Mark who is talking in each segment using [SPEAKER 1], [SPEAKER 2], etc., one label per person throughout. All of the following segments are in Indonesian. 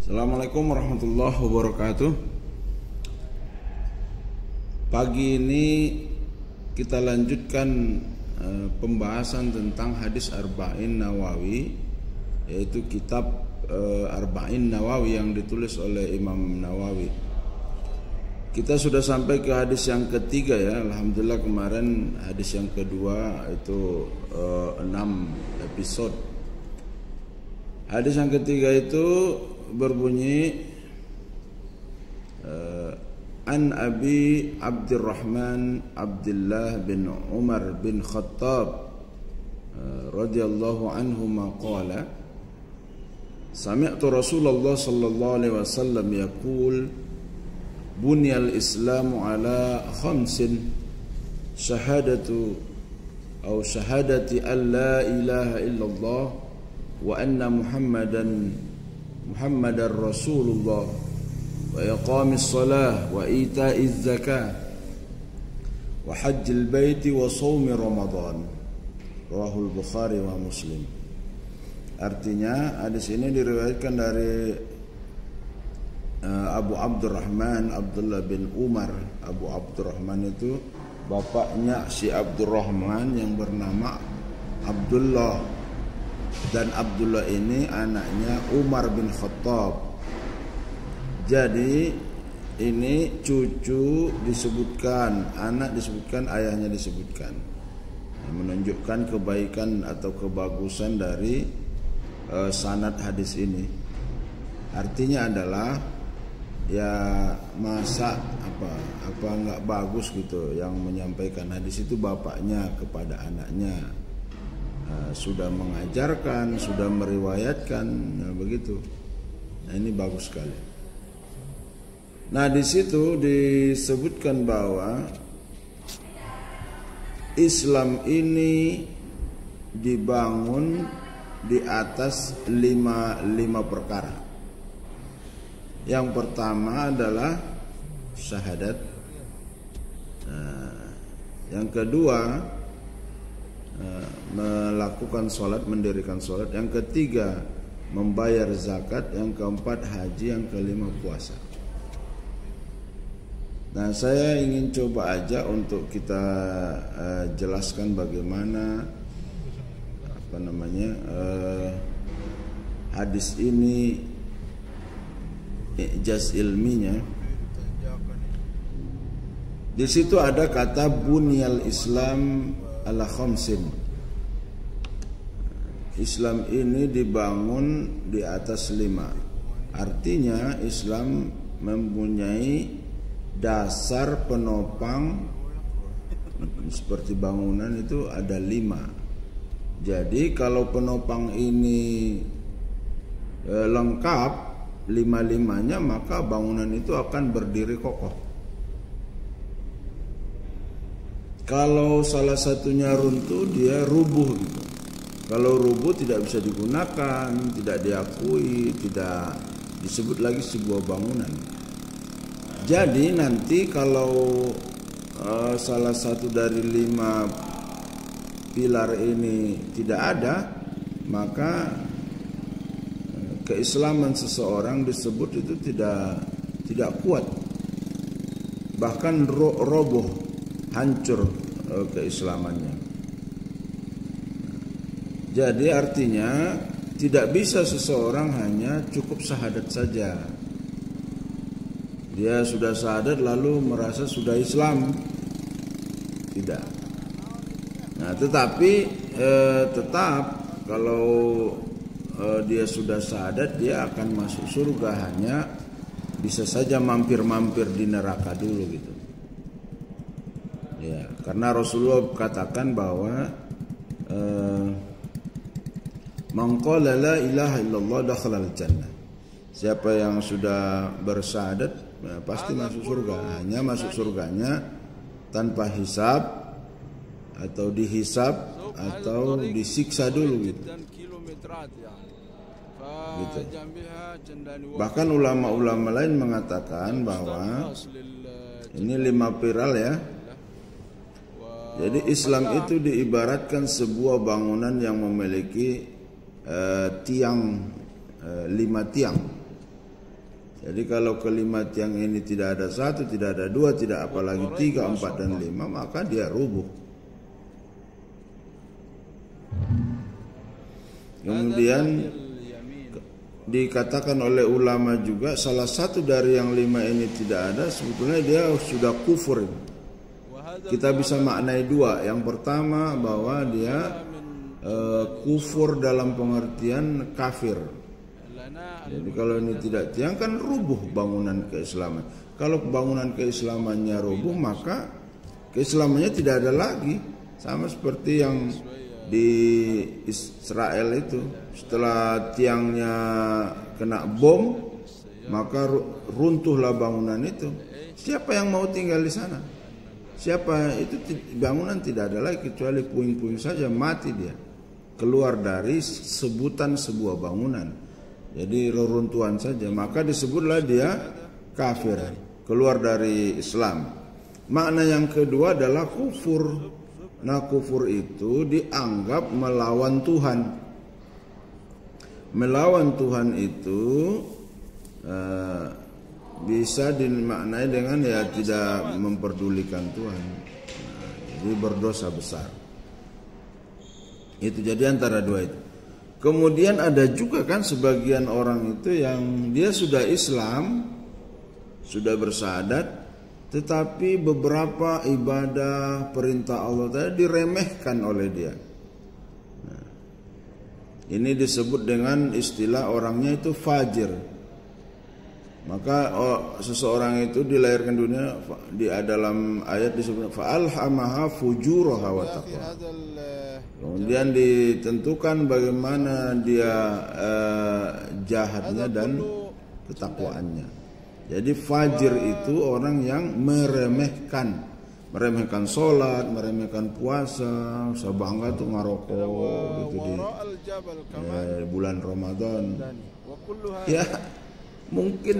[SPEAKER 1] Assalamualaikum warahmatullahi wabarakatuh. Pagi ini kita lanjutkan pembahasan tentang hadis Arba'in Nawawi, yaitu kitab Arba'in Nawawi yang ditulis oleh Imam Nawawi. Kita sudah sampai ke hadis yang ketiga ya. Alhamdulillah kemarin hadis yang kedua itu 6 episode. Hadis yang ketiga itu berbunyi An Abi Abdurrahman Abdullah bin Umar bin Khattab radhiyallahu anhuma qala Sami'tu Rasulullah sallallahu alaihi wasallam yaqul Bunyal Islamu ala khamsin syahadati an la ilaha illallah wa anna Muhammadar Rasulullah wa iqamis salah wa ita'iz zakah wa hajjil baiti wa shaumi Ramadan. Rawahul Bukhari wa Muslim. Artinya hadis ini diriwayatkan dari Abu Abdurrahman Abdullah bin Umar. Abu Abdurrahman itu bapaknya si Abdurrahman yang bernama Abdullah, dan Abdullah ini anaknya Umar bin Khattab. Jadi ini cucu disebutkan, anak disebutkan, ayahnya disebutkan, menunjukkan kebaikan atau kebagusan dari sanad hadis ini. Artinya adalah ya masa apa nggak bagus gitu, yang menyampaikan hadis itu bapaknya kepada anaknya, sudah mengajarkan, sudah meriwayatkan, begitu. Nah ini bagus sekali. Nah di situ disebutkan bahwa Islam ini dibangun di atas lima perkara. Yang pertama adalah syahadat. Yang kedua melakukan sholat, mendirikan sholat. Yang ketiga membayar zakat. Yang keempat haji. Yang kelima puasa. Nah saya ingin coba aja untuk kita jelaskan bagaimana hadis ini ijaz ilminya. Di situ ada kata bunyal Islam ala khamsin. Islam ini dibangun di atas 5. Artinya Islam mempunyai dasar penopang seperti bangunan itu ada 5. Jadi kalau penopang ini lengkap 5-5-nya, maka bangunan itu akan berdiri kokoh. Kalau salah satunya runtuh, dia rubuh gitu. Kalau rubuh tidak bisa digunakan, tidak diakui, tidak disebut lagi sebuah bangunan. Jadi nanti kalau salah satu dari 5 pilar ini tidak ada, maka keislaman seseorang disebut itu tidak kuat, bahkan roboh, hancur keislamannya. Jadi artinya tidak bisa seseorang hanya cukup syahadat saja. Dia sudah syahadat lalu merasa sudah Islam. Tidak. Nah, tetapi tetap kalau dia sudah syahadat, dia akan masuk surga, hanya bisa saja mampir-mampir di neraka dulu gitu. Ya, karena Rasulullah katakan bahwa man qala la ilaha illallah dakhala al-jannah. Siapa yang sudah bersyahadat pasti masuk surga. Hanya masuk surganya tanpa hisab atau dihisab atau disiksa dulu gitu. Bahkan ulama-ulama lain mengatakan bahwa ini 5 pilar ya. Jadi Islam itu diibaratkan sebuah bangunan yang memiliki 5 tiang. Jadi kalau kelima tiang ini tidak ada satu, tidak ada dua, tidak apalagi tiga, empat, dan lima, maka dia rubuh. Kemudian dikatakan oleh ulama juga salah satu dari yang lima ini tidak ada, sebetulnya dia sudah kufur. Kita bisa maknai dua. Yang pertama bahwa dia kufur dalam pengertian kafir. Jadi kalau ini tidak tiang kan rubuh bangunan keislaman. Kalau bangunan keislamannya rubuh maka keislamannya tidak ada lagi. Sama seperti yang di Israel itu, setelah tiangnya kena bom maka runtuhlah bangunan itu. Siapa yang mau tinggal di sana? Siapa itu? Bangunan tidak ada lagi kecuali puing-puing saja, mati dia, keluar dari sebutan sebuah bangunan. Jadi reruntuhan saja, maka disebutlah dia kafir, keluar dari Islam. Makna yang kedua adalah kufur. Nah, kufur itu dianggap melawan Tuhan. Melawan Tuhan itu bisa dimaknai dengan ya tidak memperdulikan Tuhan. Nah, jadi berdosa besar. Itu jadi antara dua itu. Kemudian ada juga kan sebagian orang itu yang dia sudah Islam, sudah bersyahadat, tetapi beberapa ibadah perintah Allah tadi diremehkan oleh dia. Nah, ini disebut dengan istilah orangnya itu fajir. Maka seseorang itu dilahirkan dunia di dalam ayat disebut fa'alhamaha fujuraha wa taqwa. Kemudian ditentukan bagaimana dia jahatnya dan ketakwaannya. Jadi fajir itu orang yang meremehkan sholat, meremehkan puasa, sebangga tuh ngarokok gitu di bulan Ramadan. Ya, mungkin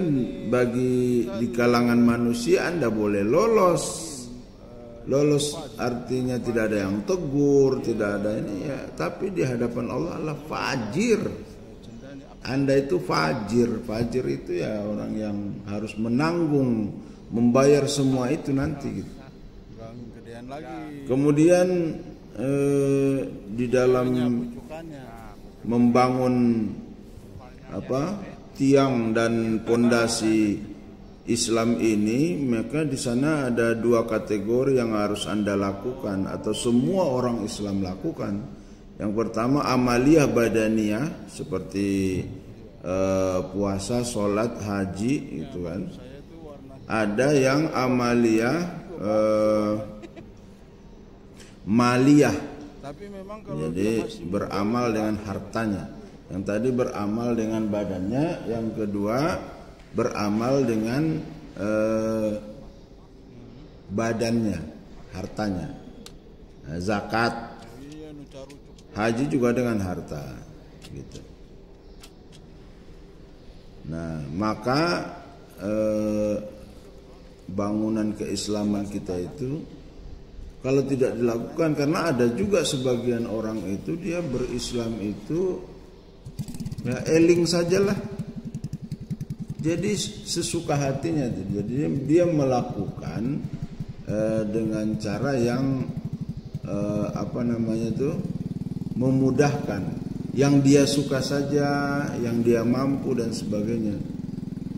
[SPEAKER 1] bagi di kalangan manusia Anda boleh lolos artinya tidak ada yang tegur, tidak ada ini ya, tapi di hadapan Allah adalah fajir. Anda itu fajir itu ya orang yang harus menanggung, membayar semua itu nanti gitu. Kemudian di dalam membangun tiang dan pondasi Islam ini, maka di sana ada dua kategori yang harus Anda lakukan atau semua orang Islam lakukan. Yang pertama amaliyah badaniyah seperti puasa, sholat, haji gitu kan. Ada yang amaliyah maliyah. Jadi beramal dengan hartanya. Yang tadi beramal dengan badannya, yang kedua beramal dengan badannya, hartanya. Zakat, haji juga dengan harta, gitu. Nah, maka bangunan keislaman kita itu kalau tidak dilakukan, karena ada juga sebagian orang itu dia berislam itu ya eling sajalah. Jadi sesuka hatinya, jadi dia melakukan dengan cara yang memudahkan, yang dia suka saja, yang dia mampu dan sebagainya,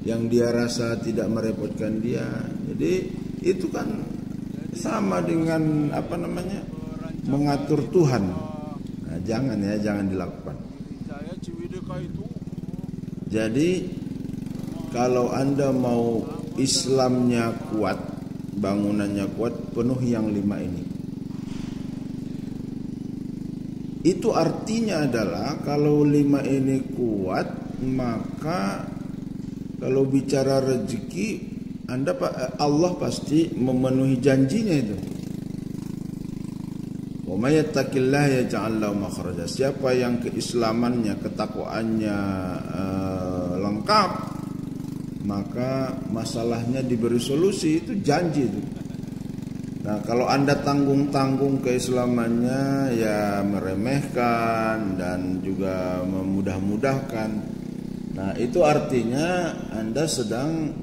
[SPEAKER 1] yang dia rasa tidak merepotkan dia. Jadi itu kan sama dengan mengatur Tuhan. Nah, jangan dilakukan. Jadi kalau Anda mau Islamnya kuat, bangunannya kuat, penuhi yang 5 ini. Itu artinya adalah kalau 5 ini kuat, maka kalau bicara rezeki, Allah pasti memenuhi janjinya itu. Wa may yattaqillaha yaj'al lahu makhraja. Siapa yang keislamannya, ketakwaannya lengkap, maka masalahnya diberi solusi, itu janji itu. Nah, kalau Anda tanggung-tanggung keislamannya, ya meremehkan dan juga memudah-mudahkan, Nah, itu artinya Anda sedang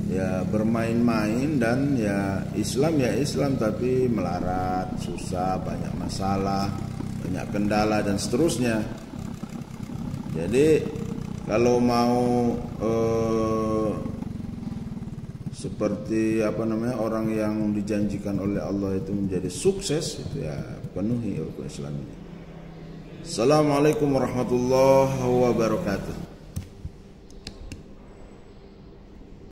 [SPEAKER 1] ya bermain-main, dan ya Islam tapi melarat, susah, banyak masalah, banyak kendala dan seterusnya. Jadi kalau mau seperti orang yang dijanjikan oleh Allah itu menjadi sukses, itu ya penuhi rukun Islam ini. Assalamualaikum warahmatullahi wabarakatuh.